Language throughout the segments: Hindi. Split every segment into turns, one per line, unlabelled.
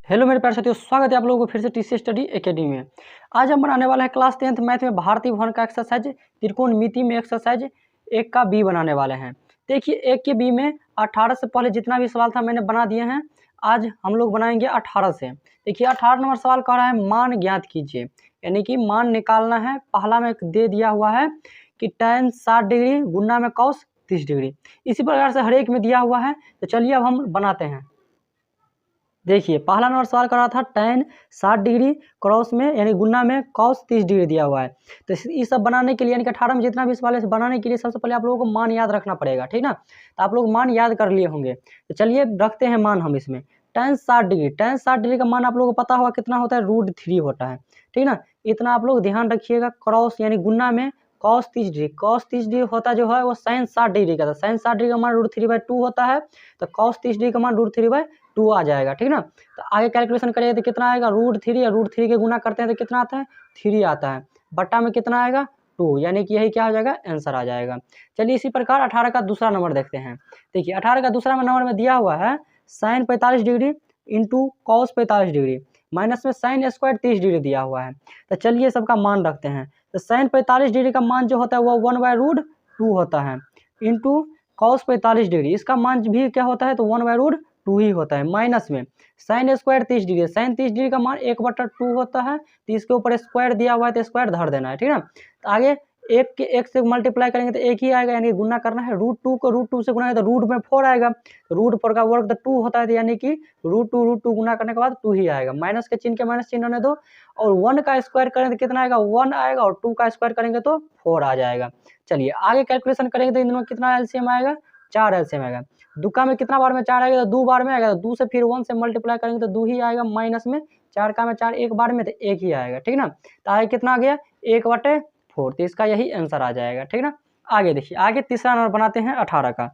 हेलो मेरे प्यारे साथियों, स्वागत है आप लोगों को फिर से टीसी स्टडी एकेडमी में। आज हम बनाने वाले हैं क्लास 10th मैथ में भारतीय भवन का एक्सरसाइज त्रिकोणमिति में एक्सरसाइज 1 का बी बनाने वाले हैं। देखिए 1 के बी में 18 से पहले जितना भी सवाल था मैंने बना दिए हैं। आज हम लोग बनाएंगे 18 से। देखिए 18 नंबर सवाल कह रहा है मान ज्ञात कीजिए, यानी कि मान निकालना है। पहला में दे दिया हुआ है कि tan 60 डिग्री गुना में cos 30 डिग्री। इसी प्रकार से हर एक में दिया हुआ है। तो चलिए अब हम बनाते हैं। देखिए पहला नंबर सवाल कर रहा था tan 60 डिग्री क्रॉस में यानी गुना में cos 30 डिग्री दिया हुआ है। तो ये सब बनाने के लिए यानी कि 18 में जितना भी सवाल है बनाने के लिए सबसे पहले आप लोगों को मान याद रखना पड़ेगा, ठीक ना। तो आप लोग मान याद कर लिए होंगे। तो चलिए रखते हैं मान हम इसमें। tan 60 डिग्री का मान आप लोगों को पता होगा कितना होता है, √3 होता है, ठीक ना। इतना आप लोग ध्यान रखिएगा। क्रॉस यानी गुना में cos 30 डिग्री, cos 30 डिग्री होता जो है वो sin 60 डिग्री का था। sin 60 डिग्री का मान √3/2 होता है। तो cos 30 डिग्री का मान √3/2 आ जाएगा, ठीक ना। तो आगे कैलकुलेशन करेंगे तो कितना आएगा, √3 या √3 के गुना करते हैं तो कितना आता है, 3 आता है। बट्टा में कितना आएगा, 2, यानी कि यही क्या हो जाएगा, आंसर आ जाएगा। चलिए इसी प्रकार 18 का दूसरा नंबर देखते हैं। देखिए 18 का दूसरा नंबर में दिया हुआ है sin 45 degree into cos 45 degree minus में sin स्क्वायर 30 डिग्री दिया हुआ है। तो चलिए सबका मान रखते हैं। तो sin 45 डिग्री का मान जो होता है वो 1/√2 होता है इंटू cos 45 डिग्री, इसका मान भी क्या होता है तो 1/√2 ही होता है। माइनस में sin square 30 degree, sin 30 degree का मान 1/2 होता है। तो इसके ऊपर स्क्वायर दिया हुआ है तो स्क्वायर धर देना है, ठीक ना। तो आगे एक से मल्टीप्लाई करेंगे तो एक ही आएगा, यानी गुना करना है। √2 को √2 से गुना है तो रूट में 4 आएगा। √4 का वर्ग तो 2 होता है, यानी कि √2 गुना करने के बाद 2 ही आएगा। माइनस के चिन्ह के माइनस चिन्ह होने दो। और 1 का स्क्वायर करेंगे तो कितना आएगा, 1 आएगा। और 2 का स्क्वायर करेंगे तो 4 आ जाएगा। चलिए आगे कैलकुलेशन करेंगे तो इन दोनों कितना एलसीएम आएगा, 4 एलसीएम आएगा। दुका में कितना बार में 4 आएगा तो 2 बार में आएगा। तो 2 से फिर 1 से मल्टीप्लाई करेंगे तो 2 ही आएगा। माइनस में 4 का में 4 एक बार में तो 1 ही आएगा, ठीक ना। तो आगे कितना आ गया, 1/4। तो इसका यही आंसर आ जाएगा, ठीक ना। आगे देखिए, आगे तीसरा नंबर बनाते हैं 18 का।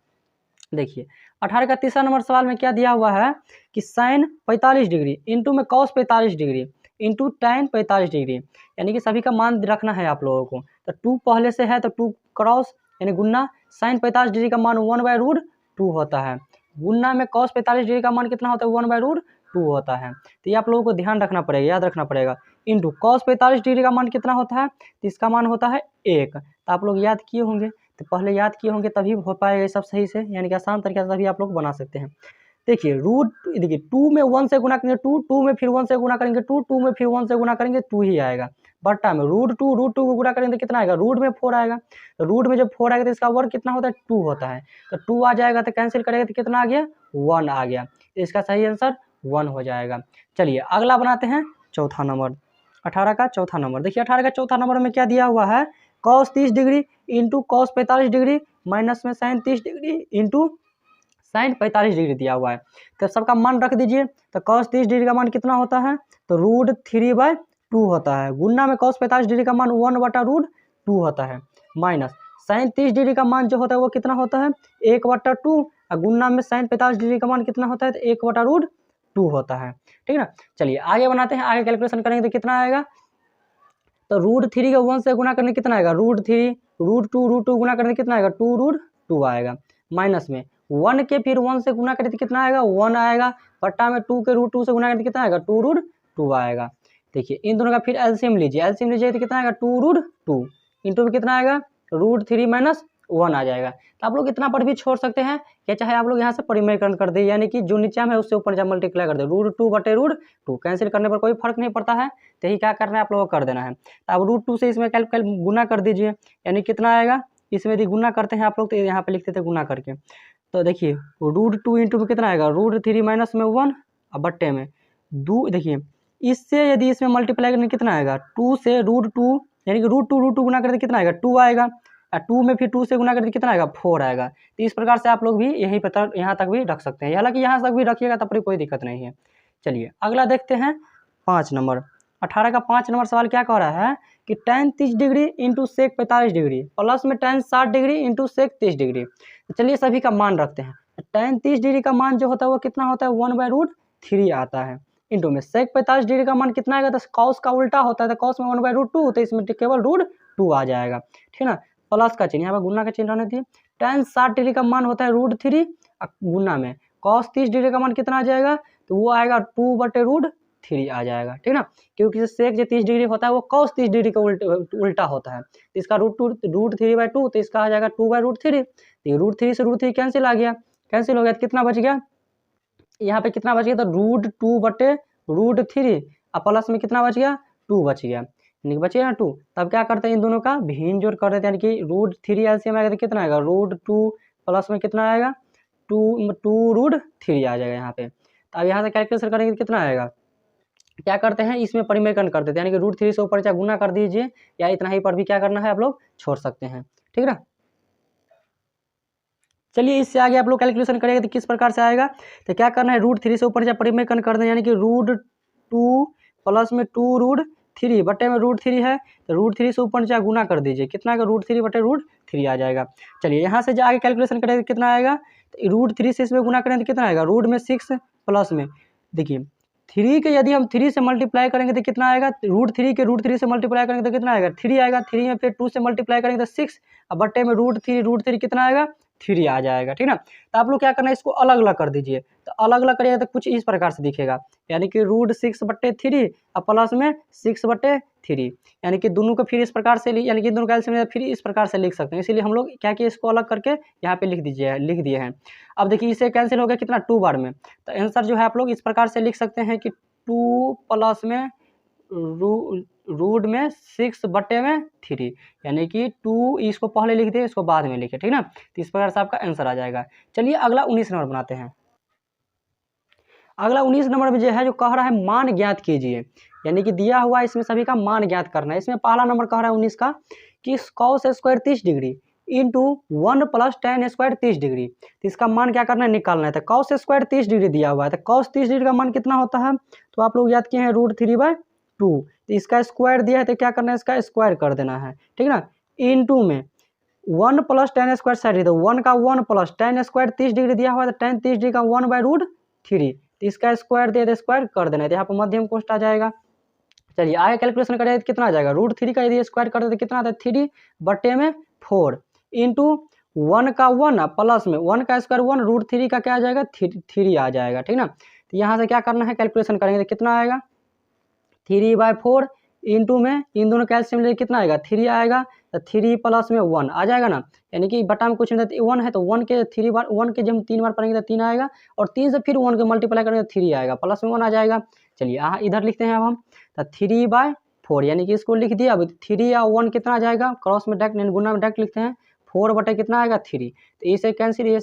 देखिए 18 का तीसरा नंबर सवाल में क्या दिया हुआ है कि sin 45 डिग्री इंटू में cos 45 degree into tan 45 degree, यानी कि सभी का मान रखना है आप लोगों को। तो 2 पहले से है तो 2 क्रॉस यानी गुना sin 45 डिग्री का मान 1/√2 होता है। गुना में cos 45 डिग्री का मान कितना होता है, 1/√2 होता है। तो ये आप लोगों को ध्यान रखना पड़ेगा, याद रखना पड़ेगा। इंटू cos 45 डिग्री का मान कितना होता है, तो इसका मान होता है 1। तो आप लोग याद किए होंगे, तो पहले याद किए होंगे तभी हो पाएगा ये सब सही से, यानी कि आसान तरीके से तभी आप लोग बना सकते हैं। देखिए देखिए 2 में 1 से गुना करेंगे 2 में फिर 1 से गुना करेंगे 2 में फिर 1 से गुना करेंगे 2 ही आएगा। बट्टा में √2 को गुना करेंगे तो कितना आएगा, रूट में 4 आएगा। तो रूट में जब 4 आएगा तो इसका वर्ग कितना होता है, 2 होता है। तो 2 आ जाएगा तो कैंसिल करेंगे तो कितना आ गया, 1 आ गया। तो इसका सही आंसर 1 हो जाएगा। चलिए अगला बनाते हैं चौथा नंबर, 18 का चौथा नंबर। देखिए 18 का चौथा नंबर में क्या दिया हुआ है, cos 30 degree into cos 45 degree minus में sin 30 degree into sin 45 degree दिया हुआ है। तो सबका मान रख दीजिए। तो cos 30 डिग्री का मान कितना होता है, तो √3/2 होता है। गुना में cos 45 डिग्री का मान 1/√2 होता है। माइनस sin 30 डिग्री का मान जो होता है वो कितना होता है, 1/2। और गुना में sin 45 डिग्री का मान कितना होता है, तो 1/√2 होता है, ठीक है ना। चलिए आगे बनाते हैं। आगे कैलकुलेशन करेंगे तो कितना आएगा, तो √3 का 1 से गुना करने कितना आएगा, √3, √2 गुना करने कितना आएगा, 2√2 आएगा। माइनस में 1 के फिर 1 से गुना करें तो कितना आएगा, 1 आएगा। बट्टा में 2 के √2 से गुना करें तो कितना आएगा, 2√2 आएगा। देखिए इन दोनों का फिर एलसीएम लीजिए तो कितना आएगा, 2√2 इंटू में कितना आएगा, √3 माइनस 1 आ जाएगा। तो आप लोग इतना पर भी छोड़ सकते हैं, या चाहे आप लोग यहाँ से परिमेयकरण कर दे, यानी कि जो नीचे में उससे ऊपर जब मल्टीप्लाई कर दे, √2/√2 कैंसिल करने पर कोई फर्क नहीं पड़ता है। तो यही क्या करना है आप लोगों को कर देना है। तो अब √2 से इसमें गुना कर दीजिए, यानी कितना आएगा, इसमें यदि गुना करते हैं आप लोग तो यहाँ पे लिखते थे गुना करके। तो देखिए √2 इंटू में कितना आएगा, √3 माइनस में 1 और बट्टे में 2। देखिए इससे यदि इसमें मल्टीप्लाई करने कितना आएगा, 2 से √2 यानी कि √2 गुना करके कितना आएगा, 2 आएगा। और 2 में फिर 2 से गुना करके कितना आएगा, 4 आएगा। तो इस प्रकार से आप लोग भी यही पता यहाँ तक भी रख सकते हैं। हालांकि यहाँ तक भी रखिएगा तब कोई दिक्कत नहीं है। चलिए अगला देखते हैं 5 नंबर। 18 का 5 नंबर सवाल क्या कह रहा है कि tan 30 degree into sec 45 degree plus में tan 60 degree into sec 30 degree. तो चलिए सभी का मान रखते हैं। tan 30 डिग्री का मान जो होता है वो कितना होता है, 1/√3 आता है। इंटू में सेक 45 डिग्री का मान कितना आएगा, तो cos का उल्टा होता है, तो cos में 1/√2 होता है, इसमें केवल √2 आ जाएगा, ठीक ना। प्लस का चिन्ह यहाँ पर गुना का चिन्ह रहने दिए। tan 60 डिग्री का मान होता है √3 गुना में cos 30 डिग्री का मान कितना आ जाएगा, तो वो आएगा 2/√3 आ जाएगा, ठीक ना। क्योंकि सेक जो 30 डिग्री होता है वो कॉस 30 डिग्री का उल्टा होता है, तो इसका √3/2, तो इसका आ जाएगा 2/√3। तो √3 से √3 कैंसिल आ गया, कैंसिल हो गया, तो कितना बच गया, यहाँ पे कितना बच गया, तो √2/√3 और प्लस में कितना बच गया, 2 बच गया, यानी बच गया ना 2। तब क्या करते हैं, इन दोनों का भिन्न जोड़ कर देते हैं, यानी कि √3 एलसीएम आएगा तो कितना आएगा, √2 प्लस में कितना आएगा, 2√3 आ जाएगा यहाँ पे। तो अब यहाँ से कैलकुलेशन करेंगे तो कितना आएगा, क्या करते हैं इसमें परिमेयकरण कर देते हैं, यानी कि √3 से ऊपर चाहे गुना कर दीजिए या इतना ही पर भी क्या करना है आप लोग छोड़ सकते हैं, ठीक ना। चलिए इससे आगे आप लोग कैलकुलेशन करेंगे तो किस प्रकार से आएगा, तो क्या करना है, √3 से ऊपर चाहे परिमेयकरण कर दें, यानी कि √2 प्लस में 2√3 बटे में √3 है, तो √3 से ऊपर चाहे गुना कर दीजिए, कितना का √3/√3 आ जाएगा। चलिए यहाँ से जो आगे कैलकुलेशन करेंगे तो कितना आएगा, तो √3 से इसमें गुना करें तो कितना आएगा, रूट में 6 प्लस में देखिए 3 के यदि हम 3 से मल्टीप्लाई करेंगे तो कितना आएगा, √3 के √3 से मल्टीप्लाई करेंगे तो कितना आएगा, 3 आएगा, 3 में फिर 2 से मल्टीप्लाई करेंगे तो 6 और बट्टे में √3 कितना आएगा, 3 आ जाएगा, ठीक ना। तो आप लोग क्या करना है, इसको अलग अलग कर दीजिए, तो अलग अलग करिएगा तो कुछ इस प्रकार से दिखेगा, यानी कि √6/3 और प्लस में 6/3, यानी कि दोनों को फिर इस प्रकार से यानी कि दोनों का एलसीएम फिर इस प्रकार से लिख सकते हैं, इसीलिए हम लोग क्या किए, इसको अलग करके यहाँ पे लिख दिए हैं। अब देखिए इसे कैंसिल हो गया कितना, 2 बार में, तो आंसर जो है आप लोग इस प्रकार से लिख सकते हैं कि 2 प्लस में रूट में 6/3, यानी कि 2 इसको पहले लिख दिए, इसको बाद में लिखे, ठीक ना। तो इस प्रकार से आपका आंसर आ जाएगा। चलिए अगला 19 नंबर बनाते हैं। अगला 19 नंबर में जो है, जो कह रहा है मान ज्ञात कीजिए, यानी कि दिया हुआ है इसमें सभी का मान ज्ञात करना है। इसमें पहला नंबर कह रहा है 19 का कि cos square 30 degree into 1 + tan square 30 degree, तो इसका मान क्या करना है, निकालना है। तो cos स्क्वायर 30 डिग्री दिया हुआ है, तो cos 30 डिग्री का मान कितना होता है, तो आप लोग याद किए हैं √3/2, तो इसका स्क्वायर दिया है तो क्या करना है, इसका स्क्वायर कर देना है, ठीक ना। इंटू में 1 + tan स्क्वायर 60 डिग्री, तो 1 का 1 प्लस tan स्क्वायर 30 डिग्री दिया हुआ है, तो tan 30 डिग्री का 1/√3, तो इसका स्क्वायर दे दे, स्क्वायर कर देना है, तो यहाँ पर मध्यम कोष्ट आ जाएगा। चलिए आगे कैलकुलेशन करें तो कितना आ जाएगा, √3 का यदि स्क्वायर कर देते कितना आता है, 3/4 इंटू 1 का 1 प्लस में 1 का स्क्वायर 1, √3 का क्या आ जाएगा, 3 आ जाएगा, ठीक ना। तो यहाँ से क्या करना है, कैलकुलेशन करेंगे तो कितना आएगा, 3/4 इंटू में इन दोनों का एलसीएम लेके कितना आएगा, 3 आएगा, तो 3 प्लस में 1 आ जाएगा ना, यानी कि बटा में कुछ नहीं था, 1 है तो 1 के 3 बार 1 के जब हम 3 बार पढ़ेंगे तो 3 आएगा, और 3 से फिर 1 के मल्टीप्लाई करेंगे तो 3 आएगा, प्लस में 1 आ जाएगा। चलिए इधर लिखते हैं अब हम, तो 3/4, यानी कि इसको लिख दिया। अब 3 या 1 कितना आ जाएगा, क्रॉस में डायरेक्ट गुना में डायरेक्ट लिखते हैं, 4 बटे कितना आएगा, 3, तो इसे कैंसिल आया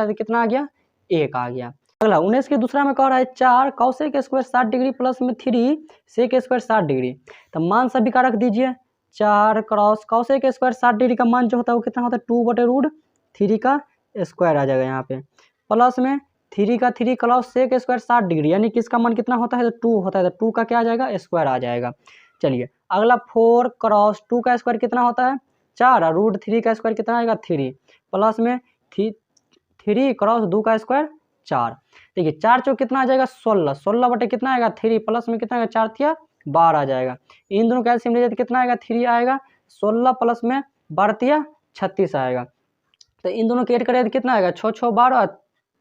तो कितना आ गया, 1 आ गया। अगला 19 के दूसरा में कह रहा है 4 cosec स्क्वायर 60 डिग्री प्लस में 3 sec स्क्वायर 60 डिग्री, तो मान सभी का रख दीजिए। 4 क्रॉस cosec स्क्वायर 60 डिग्री का मान जो होता है वो कितना होता है, 2/√3 का स्क्वायर आ जाएगा यहाँ पे, प्लस में 3 का 3 क्रॉस sec स्क्वायर 60 डिग्री, यानी कि इसका मान कितना होता है, तो 2 होता है, तो 2 का क्या आ जाएगा, स्क्वायर आ जाएगा। चलिए अगला 4 क्रॉस 2 का स्क्वायर कितना होता है, 4, और √3 का स्क्वायर कितना आएगा, 3, प्लस में 3 क्रॉस 2 का स्क्वायर 4, देखिए 4 चौक कितना आ जाएगा, 16 बटे कितना आएगा, 3, प्लस में कितना आएगा, 4 तिया 12 आ जाएगा। इन दोनों का एलसीएम ले जाए तो कितना आएगा, 3 आएगा, 16 प्लस में 12 तिया 36 आएगा। तो इन दोनों के ऐड करें तो कितना आएगा, 6 6 12,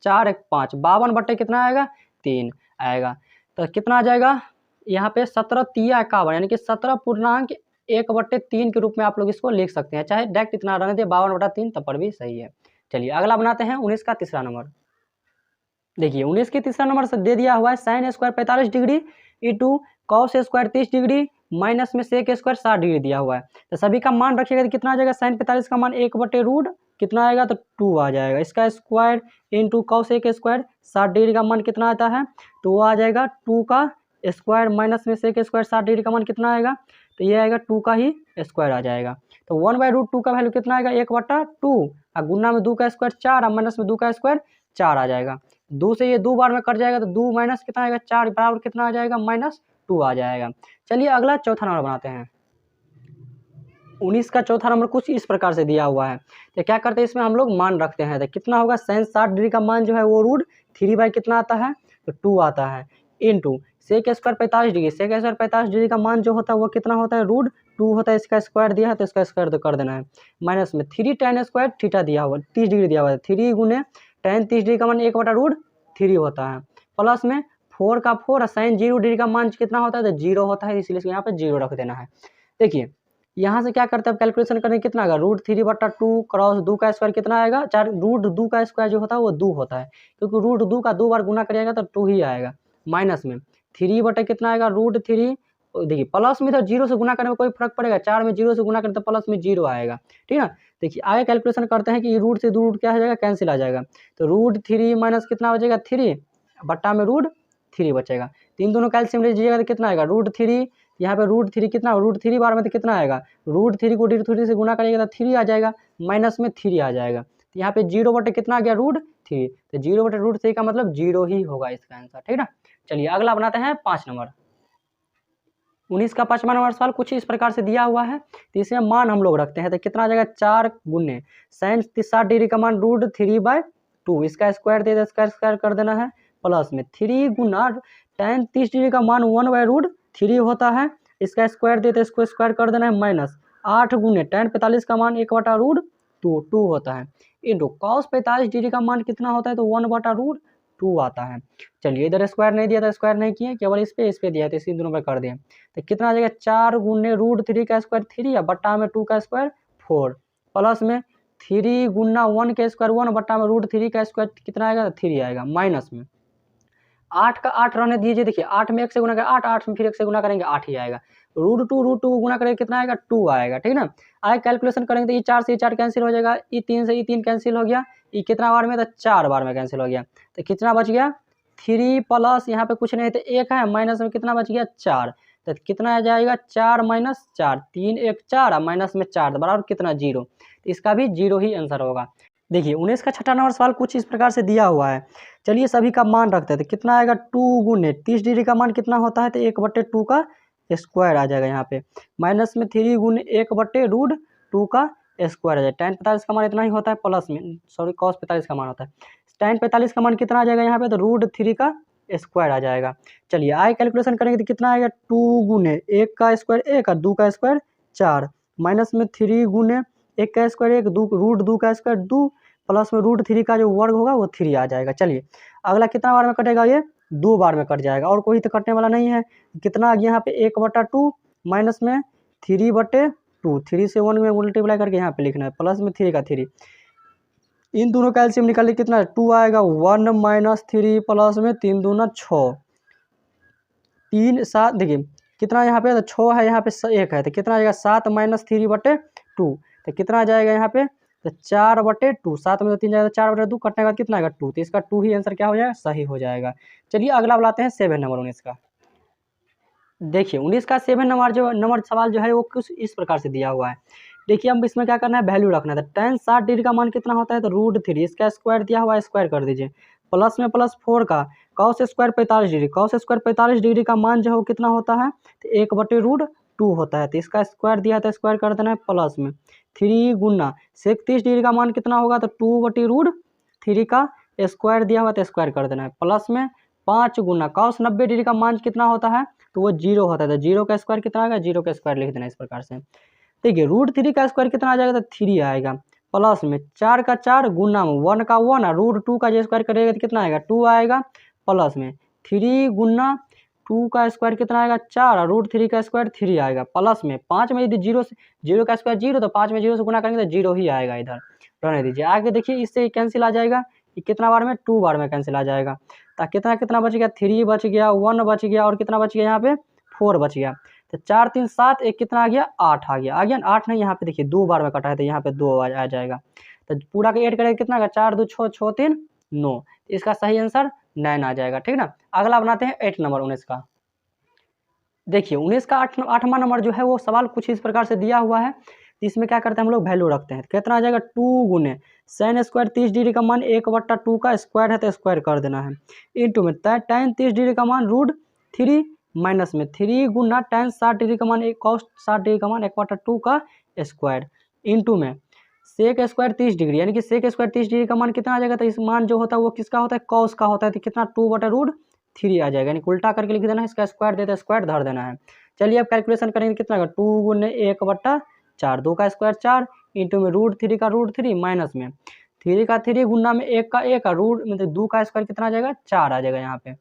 4 1 5, 52 बटे कितना आएगा, 3 आएगा। तो कितना आ जाएगा यहाँ पे 17 तिया 51, यानी कि 17.1/3 के रूप में आप लोग इसको लिख सकते हैं, चाहे डायरेक्ट इतना रहने दे 52/3 तब पर भी सही है। चलिए अगला बनाते हैं 19 का तीसरा नंबर। देखिए 19 के तीसरा नंबर से दे दिया हुआ है sin square 45 degree into cos square 30 degree minus में sec स्क्वायर 60 डिग्री दिया हुआ है। तो सभी का मान रखिएगा तो कितना आ जाएगा, sin 45 का मान 1/√, कितना आएगा, तो 2 आ जाएगा। इसका square into cos square 60 degree का मान कितना आता है, तो वो आ जाएगा 2 का स्क्वायर माइनस में sec स्क्वायर 60 डिग्री का मान कितना आएगा, तो ये आएगा 2 का ही स्क्वायर आ जाएगा। तो 1/√2 का वैल्यू कितना आएगा, 1/2, और गुना में 2 का स्क्वायर 4 और माइनस में 2 का स्क्वायर 4 आ जाएगा। 2 से ये 2 बार में कट जाएगा, तो 2 माइनस कितना आएगा, 4 बराबर कितना आ जाएगा, -2 आ जाएगा। चलिए अगला चौथा नंबर बनाते हैं। 19 का चौथा नंबर कुछ इस प्रकार से दिया हुआ है, तो क्या करते हैं इसमें हम लोग मान रखते हैं। तो कितना होगा, sin 60 डिग्री का मान जो है वो √3 कितना आता है, तो 2 आता है, into sec square 45 degree, sec square 45 degree का मान जो होता है वो कितना होता है, √2 होता है। इसका स्क्वायर दिया है तो इसका स्क्वायर तो कर देना है, माइनस में 3 tan स्क्वायर थीटा दिया हुआ 30 डिग्री दिया हुआ है, 3 गुने tan 30 डिग्री का मान 1/√3 होता है, प्लस में 4 का 4 और साइन 0 डिग्री का मान कितना होता है, तो 0 होता है, इसलिए यहाँ पे 0 रख देना है। देखिए यहाँ से क्या करते हैं, कैलकुलेशन करने कितना आएगा, √3/2 क्रॉस 2 का स्क्वायर कितना आएगा, √2 का स्क्वायर जो होता है वो 2 होता है, क्योंकि √2 का 2 बार गुना करिएगा तो 2 ही आएगा। माइनस में 3 कितना आएगा, √3, देखिए प्लस में तो 0 से गुना करने में कोई फर्क पड़ेगा, 4 में 0 से गुना करें तो प्लस में 0 आएगा, ठीक है। देखिए आगे कैलकुलेशन करते हैं कि रूट से रूट क्या हो जाएगा, कैंसिल आ जाएगा, तो √3 माइनस कितना बचेगा, 3 बट्टा में √3 बचेगा। तीन दोनों कैल्शियम लीजिएगा तो कितना आएगा, √3, यहाँ पे √3 कितना, √3 बार में तो कितना आएगा, √3 को √3 से गुना करिएगा तो 3 आ जाएगा, माइनस में 3 आ जाएगा, तो यहाँ पे 0 कितना आ गया, √3, तो 0/√3 का मतलब 0 ही होगा इसका आंसर, ठीक है। चलिए अगला बनाते हैं 5 नंबर। 19 का 5वां नंबर सवाल कुछ इस प्रकार से दिया हुआ है, तो इसमें मान हम लोग रखते हैं, तो कितना आ जाएगा, 4 गुने साइन 60 डिग्री का मान √3/2, इसका स्क्वायर दे दे, इसका स्क्वायर कर देना है, प्लस में 3 गुना tan 30 डिग्री का मान 1/√3 होता है, इसका स्क्वायर देते इसको स्क्वायर कर देना है, माइनस 8 गुने tan 45 का मान 1/√2 होता है, इंटू cos 45 डिग्री का मान कितना होता है, तो 1/√2 आता है। चलिए इधर स्क्वायर नहीं दिया था, स्क्वायर नहीं किए, केवल इस पे दिया था, इसी दोनों पे कर दिए, तो कितना आ जाएगा, 4 गुने √3 का स्क्वायर 3 या बट्टा में 2 का स्क्वायर 4, प्लस में 3 गुना 1 का स्क्वायर 1 बट्टा में √3 का स्क्वायर कितना आएगा, 3 आएगा, माइनस में 8 का 8 रहने दीजिए, देखिए 8 में 1 से गुना करें 8, 8 में फिर 1 से गुना करेंगे 8 ही आएगा, √2 को गुना करेंगे कितना आएगा, 2 आएगा, ठीक ना। आगे कैलकुलेशन करेंगे तो ये 4 से ये 4 कैंसिल हो जाएगा, ये 3 से ये 3 कैंसिल हो गया, ये कितना बार में, तो 4 बार में कैंसिल हो गया, तो कितना बच गया, 3 प्लस यहाँ पे कुछ नहीं तो 1 है, माइनस में कितना बच गया, 4, तो कितना आ जाएगा, 4 माइनस 4, 3 1 4 माइनस में 4 बराबर कितना, 0, इसका भी 0 ही आंसर होगा। देखिए 19 का 6वां नंबर सवाल कुछ इस प्रकार से दिया हुआ है, चलिए सभी का मान रखते हैं, तो कितना आएगा, 2 गुने 30 डिग्री का मान कितना होता है, तो 1/2 का स्क्वायर आ जाएगा यहाँ पे, माइनस में 3 गुने 1/√2 का स्क्वायर आ जाएगा, tan 45 का मान इतना ही होता है, प्लस में सॉरी cos 45 का मान होता है, tan 45 का मान कितना आ जाएगा यहाँ पे, तो √3 का स्क्वायर आ जाएगा। चलिए आगे कैलकुलेशन करेंगे तो कितना आएगा, 2 गुने 1 का स्क्वायर 1 और 2 का स्क्वायर 4, माइनस में 3 गुने 1 का स्क्वायर 1, √2 का स्क्वायर 2, प्लस में √3 का जो वर्ग होगा वो 3 आ जाएगा। चलिए अगला कितना बार में कटेगा, ये 2 बार में कट जाएगा, और कोई तो कटने वाला नहीं है, कितना आ गया यहाँ पे 1/2 माइनस में 3/2, 3 से 1 में मल्टीप्लाई करके यहाँ पे लिखना है, प्लस में 3 का 3, इन दोनों का एलसीएम निकालिए कितना है, 2 आएगा, 1 माइनस 3 प्लस में 3 दूना 6, 3 7, देखिए कितना यहाँ पे, तो 6 है, यहाँ पे 1 है, तो कितना आ जाएगा, 7 माइनस 3/2, तो कितना आ जाएगा यहाँ पे, तो 4/2, 7 में तो 3 जाएगा, 4/2 कटने के बाद कितना आएगा, 2, तो इसका 2 ही आंसर क्या हो जाएगा, सही हो जाएगा। चलिए अगला बुलाते हैं 7 नंबर 19 का। देखिए 19 का 7 नंबर सवाल जो है वो कुछ इस प्रकार से दिया हुआ है, देखिए हम इसमें क्या करना है, वैल्यू रखना है, तो tan 60 डिग्री का मान कितना होता है, तो √3, इसका स्क्वायर दिया हुआ है, स्क्वायर कर दीजिए, प्लस में प्लस 4 का cos square 45 degree, cos square 45 degree का मान जो है वो कितना होता है, तो 1/√2 होता है, तो इसका स्क्वायर दिया था, स्क्वायर कर देना है, प्लस में 3 गुना sec 30 डिग्री का मान कितना होगा, तो 2/√3 का स्क्वायर दिया हुआ, तो स्क्वायर कर देना है, प्लस में 5 गुना cos 90 डिग्री का मान कितना होता है, तो वो 0 होता है, तो 0 का स्क्वायर कितना आएगा, 0 का स्क्वायर लिख देना इस प्रकार से। देखिए √3 का स्क्वायर कितना आ जाएगा, तो 3 आएगा, प्लस में 4 का 4 गुना में 1 का 1 और √2 का जो स्क्वायर करेगा तो कितना आएगा, 2 आएगा, प्लस में 3 गुना 2 का स्क्वायर कितना आएगा, 4 और √3 का स्क्वायर 3 आएगा, प्लस में 5 में यदि 0 का स्क्वायर 0, तो 5 में 0 से गुना करेंगे तो 0 ही आएगा, इधर रहने दीजिए। आगे देखिए इससे कैंसिल आ जाएगा, ये कितना बार में, 2 बार में कैंसिल आ जाएगा, तो कितना कितना बच गया, 3 बच गया, 1 बच गया, और कितना बच गया यहाँ पे 4 बच गया, तो 4 3 7 एक कितना आ गया, 8 आ गया 8 नहीं, यहाँ पे देखिए 2 बार में कटा है, तो यहाँ पे 2 आ जाएगा, तो पूरा का ऐड करेंगे कितना आएगा, 4 2 6 6 3 9, इसका सही आंसर 9 आ जाएगा, ठीक ना। अगला बनाते हैं 8 नंबर 19 का। देखिए 19 का 8वां नंबर जो है वो सवाल कुछ इस प्रकार से दिया हुआ है, तो इसमें क्या करते हैं हम लोग, वैल्यू रखते हैं, कितना आ जाएगा, 2 गुने साइन स्क्वायर 30 डिग्री का मान 1/2 का स्क्वायर है, तो स्क्वायर कर देना है, इंटू में tan 30 डिग्री का मान √3 माइनस में 3 गुना tan 60 डिग्री का मान cos 60 डिग्री का मान 1/2 का स्क्वायर, इंटू में सेक स्क्वायर 30 डिग्री, यानी कि सेक स्क्वायर 30 डिग्री का मान कितना आ जाएगा, तो इस मान जो होता है वो किसका होता है, cos का होता है, तो कितना 2/√3 आ जाएगा, यानी उल्टा करके लिख देना है, इसका स्क्वायर देते स्क्वायर धर देना है। चलिए अब कैलकुलेशन करेंगे कितना का, 2 गुने 1/4, 2 का स्क्वायर 4, इंटू में √3 का √3 माइनस में 3 का 3 गुना में 1 का 1 रूट मतलब 2 का स्क्वायर कितना आ जाएगा, 4 आ जाएगा यहाँ पे,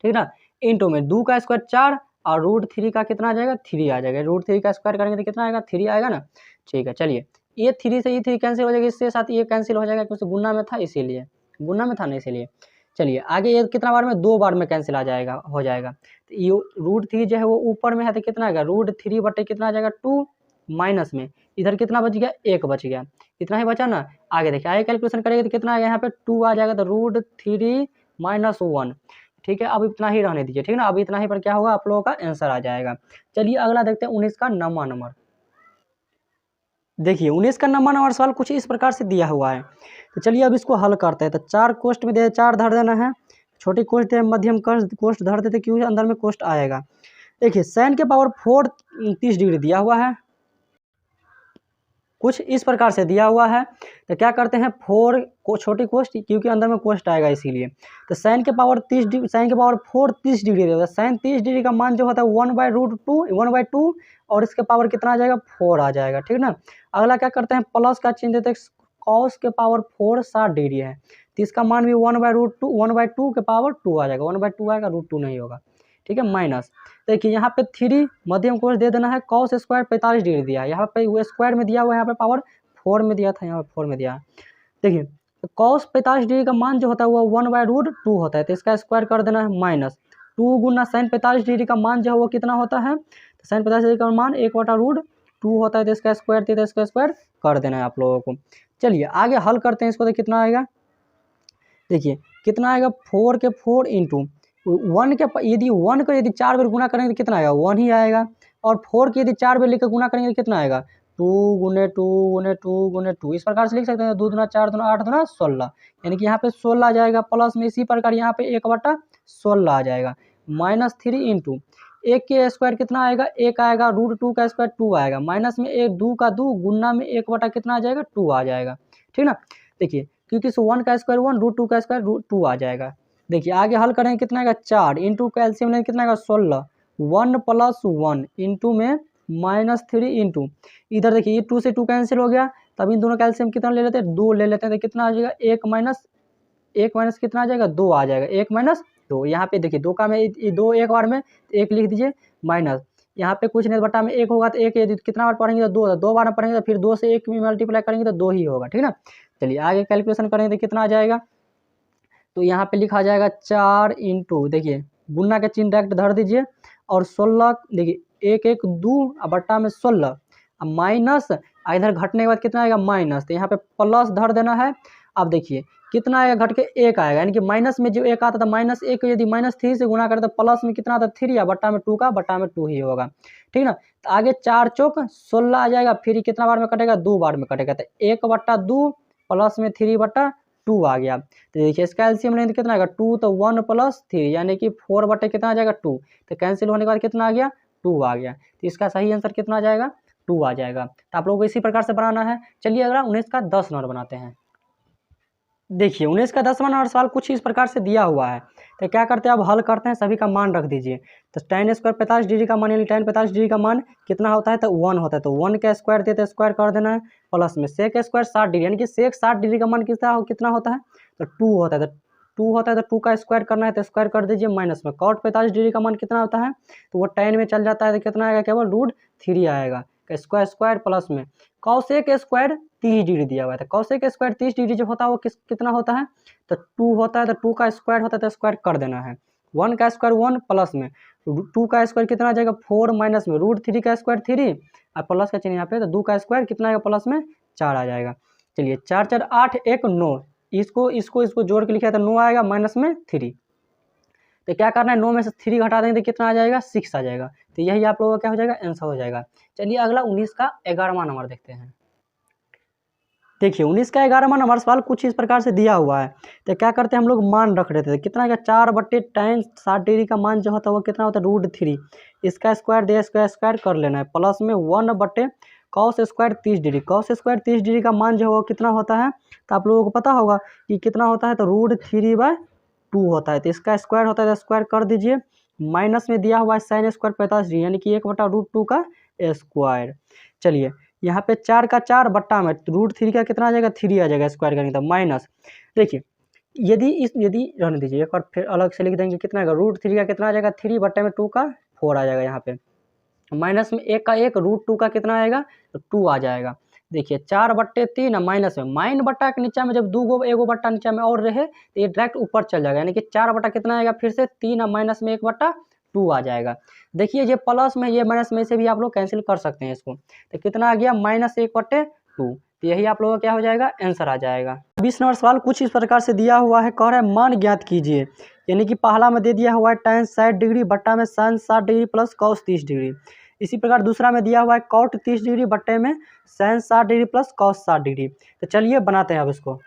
ठीक ना। इंटू में 2 का स्क्वायर 4 और √3 का कितना आ जाएगा 3 आ जाएगा। √3 का स्क्वायर करेंगे तो कितना आएगा 3 आएगा ना। ठीक है, चलिए ये 3 से ये 3 कैंसिल हो जाएगा, इसके साथ ये कैंसिल हो जाएगा क्योंकि गुना में था इसीलिए, गुना में था ना इसीलिए। चलिए आगे ये कितना बार में 2 बार में कैंसिल आ जाएगा, हो जाएगा। तो ये √3 जो है वो ऊपर में है तो कितना आएगा √3 बटे कितना आ जाएगा 2 माइनस में इधर कितना बच गया 1 बच गया, इतना ही बचा ना। आगे देखिए आगे कैलकुलेशन करेंगे तो कितना आएगा यहाँ पे 2 आ जाएगा तो √3 माइनस 1। ठीक है, अब इतना ही रहने दीजिए, ठीक ना। अब इतना ही पर क्या होगा आप लोगों का आंसर आ जाएगा। चलिए अगला देखते हैं 19 का 9वां नंबर। देखिए 19 का 9वां नंबर सवाल कुछ इस प्रकार से दिया हुआ है। तो चलिए अब इसको हल करते हैं। तो 4 कोष्ठ में दे 4 धर देना है, छोटी कोष्ठ है मध्यम कोष्ठ धर देते क्यों अंदर में कोष्ठ आएगा। देखिए sin के पावर 4 30 डिग्री दिया हुआ है, कुछ इस प्रकार से दिया हुआ है। तो क्या करते हैं 4 को छोटी कोष्ठ क्योंकि अंदर में कोष्ठ आएगा इसीलिए। तो sin के पावर 4 30 डिग्री देगा। sin 30 डिग्री का मान जो होता है 1/2 और इसके पावर कितना आ जाएगा 4 आ जाएगा, ठीक ना। अगला क्या करते हैं प्लस का चिन्ह देते हैं, cos के पावर 4 60 डिग्री है तो इसका मान भी 1/2 के पावर 2 आ जाएगा, 1/2 आएगा √2 नहीं होगा, ठीक है। माइनस देखिए यहाँ पे 3 मध्यम कोष्ठ दे देना है, cos स्क्वायर 45 डिग्री दिया है, यहाँ पे वो स्क्वायर में दिया हुआ है, यहाँ पे पावर 4 में दिया था, यहाँ पे 4 में दिया है। देखिए cos 45 डिग्री का मान जो होता है वो 1/2 होता है तो इसका स्क्वायर कर देना है माइनस 2 गुना sin 45 डिग्री का मान जो है वो कितना होता है तो sin 45 डिग्री का मान 1/√2 होता है तो इसका स्क्वायर थी तो इसका स्क्वायर कर देना है आप लोगों को। चलिए आगे हल करते हैं इसको तो कितना आएगा, देखिए कितना आएगा 4 के 4 इंटू 1 के यदि 1 को यदि 4 बार गुना करेंगे तो कितना आएगा 1 ही आएगा, और 4 के यदि 4 बार लेकर गुना करेंगे तो कितना आएगा 2 गुने 2 गुने 2 गुने 2। इस प्रकार से लिख सकते हैं 2 दूना 4 दूना 8 दूना 16, यानी कि यहाँ पे 16 आ जाएगा। प्लस में इसी प्रकार यहाँ पे 1/16 आ जाएगा माइनस 3 इंटू 1 के स्क्वायर कितना आएगा 1 आएगा, √2 का स्क्वायर 2 आएगा, माइनस में 1 2 का 2 गुना में 1 बटा कितना आ जाएगा 2 आ जाएगा, ठीक ना। देखिए क्योंकि 1 का स्क्वायर 1 √2 का स्क्वायर √2 आ जाएगा। देखिए आगे हल करेंगे कितना आएगा 4 इंटू कैल्शियम लेंगे कितना आएगा 16, 1 + 1 इंटू में -3 इंटू इधर देखिए ये 2 से 2 कैंसिल हो गया, तब इन दोनों कैल्शियम कितना ले लेते हैं 2 ले लेते हैं तो कितना आ जाएगा 1 माइनस कितना आ जाएगा 2 आ जाएगा, 1 - 2। यहाँ पे देखिए 2 का में 2 एक बार में 1 लिख दीजिए माइनस, यहाँ पे कुछ नहीं बटा में 1 होगा तो 1 यदि कितना बार पढ़ेंगे तो 2 बार में पढ़ेंगे तो फिर 2 से 1 में मल्टीप्लाई करेंगे तो 2 ही होगा, ठीक ना। चलिए आगे कैलकुलेशन करेंगे तो कितना आ जाएगा, तो यहाँ पे लिखा जाएगा 4 इंटू देखिए गुना का चिन्ह डायरेक्ट धर दीजिए और 16 देखिए 1 1 2 बट्टा में 16 माइनस इधर घटने के बाद कितना आएगा माइनस, तो यहाँ पे प्लस धर देना है। अब देखिए कितना आएगा घट के 1 आएगा, यानी कि माइनस में जो 1 आता था -1 यदि -3 से गुना करें तो प्लस में कितना आता 3 या बट्टा में 2 का बट्टा में 2 ही होगा, ठीक ना। तो आगे 4 चौक 16 आ जाएगा, फिर कितना बार में कटेगा 2 बार में कटेगा तो 1/2 प्लस में 3/2 आ गया। तो देखिए इसका एलसीएम लेंगे तो कितना आएगा 2 तो 1 + 3 यानी कि 4 बटे कितना आ जाएगा 2, तो कैंसिल होने के बाद कितना आ गया 2 आ गया। तो इसका सही आंसर कितना आ जाएगा 2 आ जाएगा। तो आप लोगों को इसी प्रकार से बनाना है। चलिए अगला 19 का 10 नंबर बनाते हैं। देखिए 19 का 10वां नंबर सवाल कुछ इस प्रकार से दिया हुआ है। तो क्या करते हैं अब हल करते हैं, सभी का मान रख दीजिए। तो tan स्क्वायर 45 डिग्री का मान यानी tan 45 डिग्री का मान कितना होता है तो 1 होता है, तो 1 का स्क्वायर देते स्क्वायर कर देना है, प्लस में sec स्क्वायर 60 डिग्री यानी कि sec 60 डिग्री का मान कितना होता है तो 2 होता है, तो 2 होता है तो 2 का स्क्वायर करना है तो स्क्वायर कर दीजिए, माइनस में cot 45 डिग्री का मान कितना होता है तो वो tan में चल जाता है तो कितना आएगा केवल √3 आएगा, स्क्वायर प्लस में cosec स्क्वायर 30 डिग्री दिया हुआ है, तो cosec स्क्वायर 30 डिग्री जो होता है वो कितना होता है तो 2 होता है, तो 2 का स्क्वायर होता है तो स्क्वायर कर देना है, 1 का स्क्वायर 1 प्लस में 2 का स्क्वायर कितना आ जाएगा 4 माइनस में √3 का स्क्वायर 3 और प्लस का चिन्ह यहाँ पे, तो 2 का स्क्वायर कितना आएगा प्लस में 4 आ जाएगा। चलिए 4 4 8 1 9 इसको जोड़ के लिखा है तो 9 आएगा माइनस में 3, तो क्या करना है 9 में से 3 घटा देंगे तो कितना आ जाएगा 6 आ जाएगा। तो यही आप लोगों का क्या हो जाएगा आंसर हो जाएगा। चलिए अगला 19 का 11वां नंबर देखते हैं। देखिए 19 का 11वां नंबर सवाल कुछ इस प्रकार से दिया हुआ है। तो क्या करते हैं हम लोग मान रख देते थे कितना का 4 बटे tan 60 डिग्री का मान जो होता है वो कितना होता है √3, इसका स्क्वायर दे स्क्वायर कर लेना है, प्लस में 1 बटे cos square 30 degree, cos square 30 degree का मान जो है वो कितना होता है तो आप लोगों को पता होगा कि कितना होता है तो √3/2 होता है, तो इसका स्क्वायर होता है तो स्क्वायर कर दीजिए, माइनस में दिया हुआ है sin स्क्वायर 45 डिग्री यानी कि 1/√2 का स्क्वायर। चलिए यहाँ पे 4 का 4 बट्टा में √3 का कितना आ जाएगा 3 आ जाएगा, स्क्वायर करेंगे तो माइनस देखिए यदि रहने दीजिए, एक बार फिर अलग से लिख देंगे, कितना आएगा √3 का कितना आ जाएगा 3/2 का 4 आ जाएगा। यहाँ पे माइनस में 1 का 1 √2 का कितना आएगा तो 2 आ जाएगा। देखिए 4/3 माइनस में माइन बट्टा के नीचे में जब 2 गो एगो बट्टा नीचे में और रहे तो ये डायरेक्ट ऊपर चल जाएगा, यानी कि 4 बट्टा कितना आएगा फिर से 3 माइनस में 1/2 आ जाएगा। देखिए ये प्लस में ये माइनस में से भी आप लोग कैंसिल कर सकते हैं इसको, तो कितना आ गया -1/2। तो यही आप लोगों का क्या हो जाएगा आंसर आ जाएगा। 20 नंबर सवाल कुछ इस प्रकार से दिया हुआ है, कह रहा है मान ज्ञात कीजिए, यानी कि पहला में दे दिया हुआ है tan 60 डिग्री बट्टा में sin 60 degree plus cos 30 degree. इसी प्रकार दूसरा में दिया हुआ है cot 30 डिग्री बट्टे में sin 60 degree plus cos 60 degree. तो चलिए बनाते हैं अब इसको।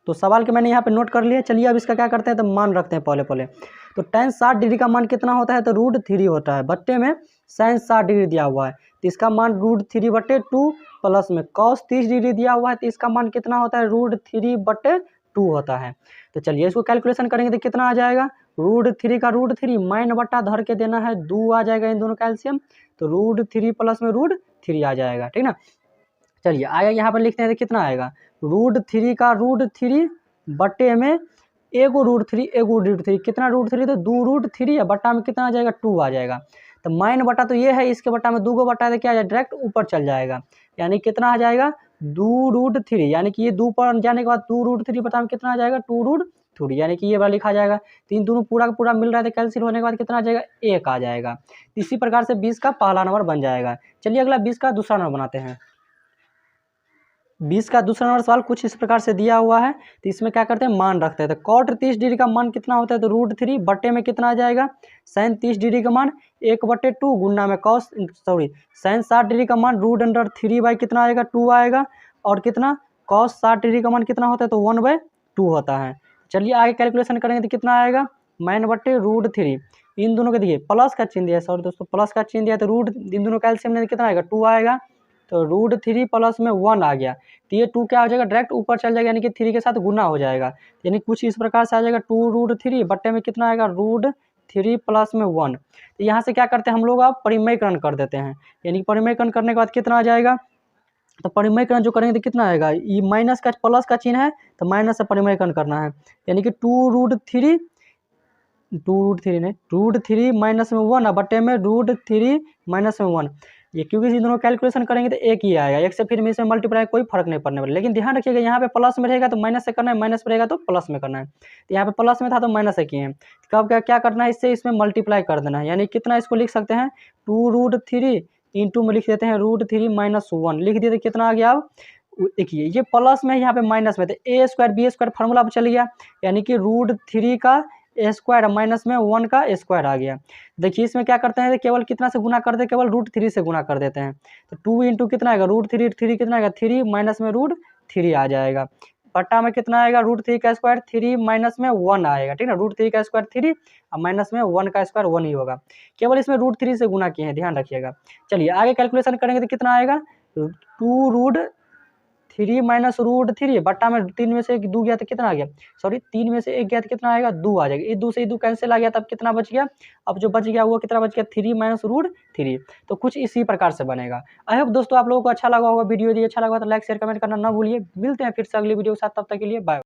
तो सवाल के मैंने यहाँ पे नोट कर लिया, चलिए अब इसका क्या करते हैं तो मान रखते हैं पहले। तो tan 60 डिग्री का मान कितना होता है तो √3 होता है, बट्टे में sin 60 डिग्री दिया हुआ है तो इसका मान √3/2 प्लस में cos 30 डिग्री दिया हुआ है तो इसका मान कितना होता है √3/2 होता है। तो चलिए इसको कैलकुलेशन करेंगे तो कितना आ जाएगा √3 का √3 माइन बट्टा धर के देना है 2 आ जाएगा इन दोनों कैल्शियम, तो √3 प्लस में √3 आ जाएगा, ठीक ना। चलिए आगे यहाँ पर लिखते हैं तो कितना आएगा √3 का √3 बट्टे में एगो √3 एगो √3 कितना √3 तो 2 √3 है, बट्टा में कितना आ जाएगा 2 आ जाएगा। तो माइन बटा तो ये है, इसके बट्टा में 2 गो बट्टा है तो क्या आ जाएगा डायरेक्ट ऊपर चल जाएगा, यानी कितना आ जाएगा 2 √3, यानी कि ये 2 पर जाने के बाद 2 √3 बट्टा में कितना आ जाएगा 2 √3, यानी कि ये वाला लिखा जाएगा। तीन दोनों पूरा का पूरा मिल रहा है तो कैंसिल होने के बाद कितना आ जाएगा 1 आ जाएगा। इसी प्रकार से 20 का पहला नंबर बन जाएगा। चलिए अगला 20 का दूसरा नंबर बनाते हैं। 20 का दूसरा नंबर सवाल कुछ इस प्रकार से दिया हुआ है, तो इसमें क्या करते हैं मान रखते हैं। तो cot 30 डिग्री का मान कितना होता है तो √3 बट्टे में कितना आ जाएगा sin 30 डिग्री का मान 1/2 गुना में sin 60 डिग्री का मान √3 कितना आएगा 2 आएगा, और कितना cos 60 डिग्री का मान कितना होता है तो 1/2 होता है। चलिए आगे कैलकुलेशन करेंगे तो कितना आएगा -√3, इन दोनों के देखिए प्लस का चिन्ह दिया है, दोस्तों प्लस का चिन्ह दिया तो रूट इन दोनों कैल्शियम में कितना आएगा 2 आएगा, तो √3 प्लस में 1 आ गया, तो ये 2 क्या हो जाएगा डायरेक्ट ऊपर चल जाएगा, यानी कि 3 के साथ गुना हो जाएगा, यानी कुछ इस प्रकार से आ जाएगा 2 √3 बट्टे में कितना आएगा √3 प्लस में 1। तो यहाँ से क्या करते हैं हम लोग अब परिमयकरण कर देते हैं, यानी कि परिमयकरण करने के बाद कितना आ जाएगा, तो परिमयकरण जो करेंगे तो कितना आएगा, ये माइनस का प्लस का चिन्ह है तो माइनस से परिमयकरण करना है, यानी कि 2 √3 माइनस में 1 बट्टे में √3 माइनस में 1, ये क्योंकि इस दोनों कैलकुलेशन करेंगे तो एक ही आएगा, एक से फिर में इसमें मल्टीप्लाई कोई फर्क नहीं पड़ने वाला। लेकिन ध्यान रखिएगा यहाँ पे प्लस में रहेगा तो माइनस से करना है, माइनस में रहेगा तो प्लस में करना है। तो यहाँ पे प्लस में था तो माइनस से किए हैं, कब क्या करना है इससे इसमें मल्टीप्लाई कर देना है, यानी कितना इसको लिख सकते हैं 2 √3 इंटू में लिख देते हैं √3 माइनस 1 लिख दिए तो कितना आ गया। अब देखिए ये प्लस में यहाँ पे माइनस में तो a² b² फार्मूला पर चल गया, यानी कि √3 का a² माइनस में 1 का a² आ गया। देखिए इसमें क्या करते हैं केवल कितना से गुना करते हैं, केवल √3 से गुना कर देते हैं, तो 2 इंटू कितना आएगा √3 कितना आएगा 3 माइनस में √3 आ जाएगा, बट्टा में कितना आएगा √3 का स्क्वायर 3 माइनस में 1 आएगा, ठीक ना, √3 का स्क्वायर 3 और माइनस में 1 का स्क्वायर 1 ही होगा, केवल इसमें √3 से गुना किए हैं, ध्यान रखिएगा। चलिए आगे कैलकुलेशन करेंगे तो कितना आएगा 2 √3 माइनस √3 बट्टा में 3 में से 2 गया तो कितना आ गया, 3 में से 1 गया तो कितना आएगा 2 आ जाएगा, ये 2 से 2 कैंसिल आ गया, तब कितना बच गया, अब जो बच गया वो कितना बच गया 3 माइनस √3। तो कुछ इसी प्रकार से बनेगा। आई होप दोस्तों आप लोगों को अच्छा लगा होगा वीडियो, यदि अच्छा लगा तो लाइक शेयर कमेंट करना ना भूलिए। मिलते हैं फिर से अगली वीडियो के साथ, तब तक के लिए बाय।